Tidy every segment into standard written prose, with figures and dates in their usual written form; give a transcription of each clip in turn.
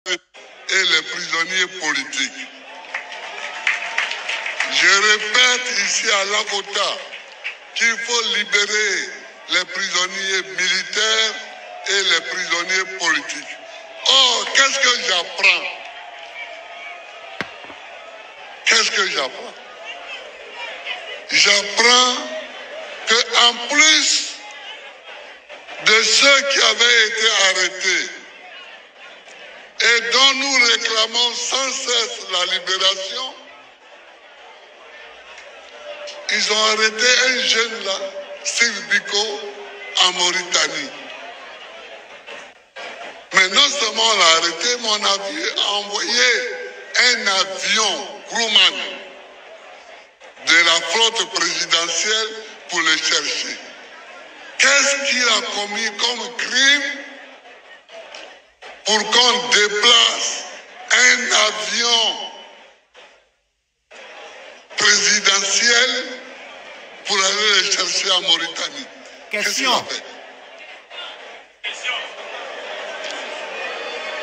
et les prisonniers politiques. Je répète ici à l'avocat qu'il faut libérer les prisonniers militaires et les prisonniers politiques. Or, qu'est-ce que j'apprends? Qu'est-ce que j'apprends? J'apprends qu'en plus de ceux qui avaient été arrêtés et dont nous réclamons sans cesse la libération, ils ont arrêté un jeune là, Steve Biko, en Mauritanie. Mais non seulement on l'a arrêté, mais on a envoyé un avion Grumman de la flotte présidentielle pour le chercher. Qu'est-ce qu'il a commis comme crime pour qu'on déplace un avion présidentiel pour aller le chercher en Mauritanie? Question.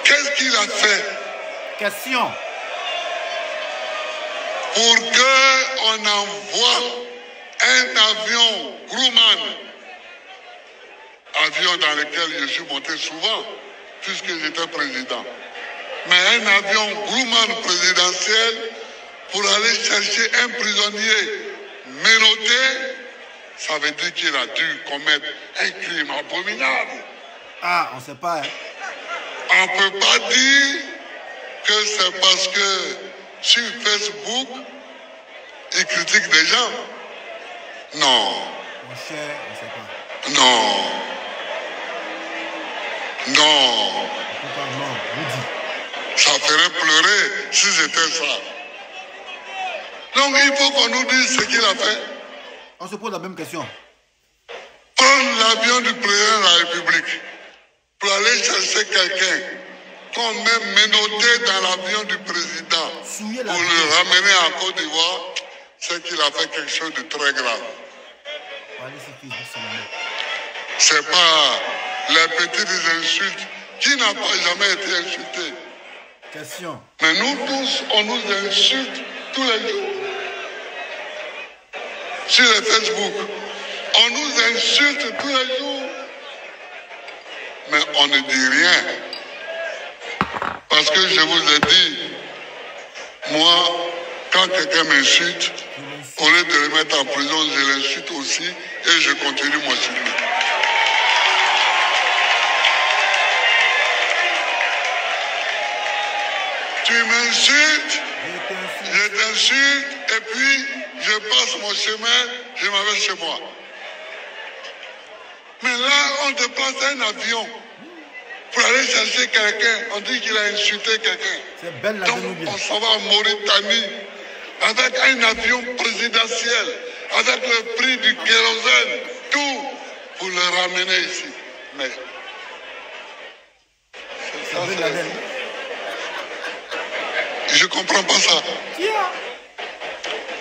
Qu'est-ce qu'il a fait? Question. Pour qu'on envoie un avion Grumman, avion dans lequel je suis monté souvent, puisque j'étais président, mais un avion Grumman présidentiel pour aller chercher un prisonnier menotté, ça veut dire qu'il a dû commettre un crime abominable. Ah, on ne sait pas. Hein. On ne peut pas dire que c'est parce que sur Facebook, il critique des gens. Non. Mon cher, on ne sait pas. Non. Non. On peut pas, non, vous dites. Ça ferait pleurer si c'était ça. Donc il faut qu'on nous dise ce qu'il a fait. On se pose la même question. Prendre l'avion du président de la République pour aller chercher quelqu'un qu'on met menotté dans l'avion du président pour le ramener en Côte d'Ivoire, c'est qu'il a fait quelque chose de très grave. C'est pas les petites insultes. Qui n'a pas jamais été insulté? Question. Mais nous tous, on nous insulte tous les jours. Sur les Facebook, on nous insulte tous les jours. Mais on ne dit rien. Parce que je vous ai dit, moi, quand quelqu'un m'insulte, au lieu de le mettre en prison, je l'insulte aussi et je continue mon chemin. Tu m'insultes, je t'insulte, et puis je passe mon chemin, je m'en vais chez moi. Mais là, on déplace un avion pour aller chercher quelqu'un. On dit qu'il a insulté quelqu'un. C'est belle la Donc, on s'en va en Mauritanie avec un avion présidentiel, avec le prix du kérosène, tout pour le ramener ici. Mais ça, je ne comprends pas ça.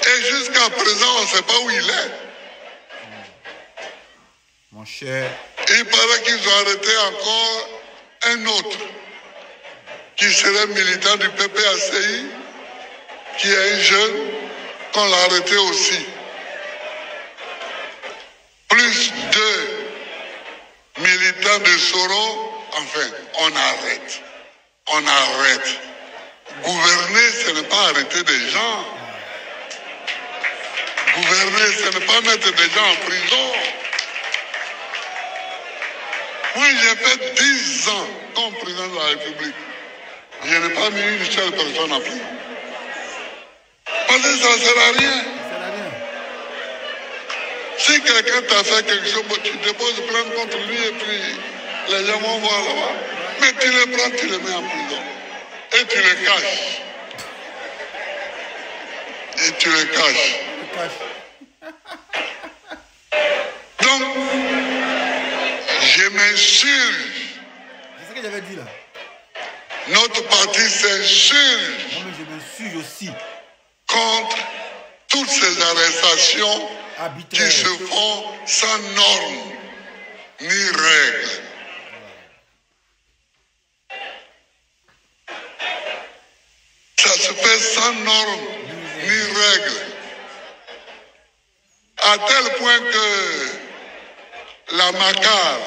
Et jusqu'à présent, on ne sait pas où il est. Mon cher. Il paraît qu'ils ont arrêté encore un autre qui serait militant du PPACI, qui est un jeune, qu'on l'a arrêté aussi. Plus deux militants de Soro, enfin, on arrête. On arrête. Gouverner, ce n'est pas arrêter des gens. Gouverner, ce n'est pas mettre des gens en prison. Moi, j'ai fait 10 ans comme président de la République. Je n'ai pas mis une seule personne en prison. Parce que ça ne sert à rien. Si quelqu'un t'a fait quelque chose, tu déposes plainte contre lui et puis les gens vont voir là-bas. Mais tu le prends, tu le mets en prison. Et tu le caches. Et tu le caches. Donc, je m'insurge. C'est ce que j'avais dit là. Notre parti s'insurge. Moi, mais je m'insurge aussi. Contre toutes ces arrestations arbitraires qui se font sans normes ni règles. se fait sans normes ni règles. À tel point que la Macar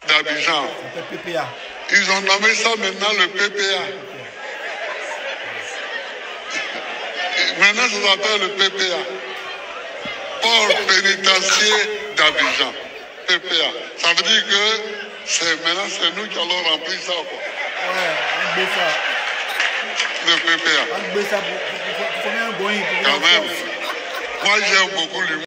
d'Abidjan, C'est PPA. ils ont nommé ça maintenant le PPA. Maintenant, ça s'appelle le PPA. Port pénitentiaire d'Abidjan. PPA. Ça veut dire que maintenant, c'est nous qui allons remplir ça. Quoi. Ouais, on met ça. Le PPA. On met ça pour un goin. Quand même. Moi, j'aime beaucoup l'humour.